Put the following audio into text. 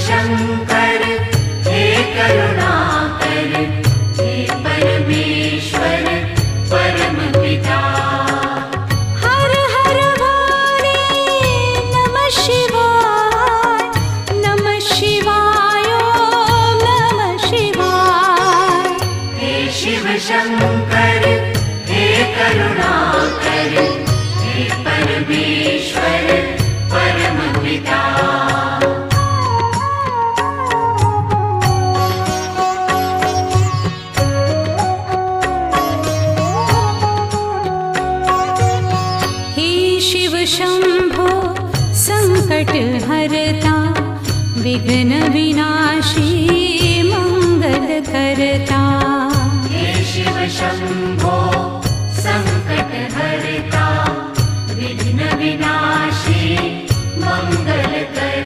शंकर हे करुणाकर, हे परमेश्वर परम पिता। हर हर वाणी नमः शिवाय, नमः शिवाय, ओम नमः शिवाय। हे शिव शंकर हे करुणाकर, हे परमेश्वर परम पिता। शिव शंभो संकट हरता, विघ्न विनाशी मंगल करता। हे शिव शंभो संकट हरता, विघ्न विनाशी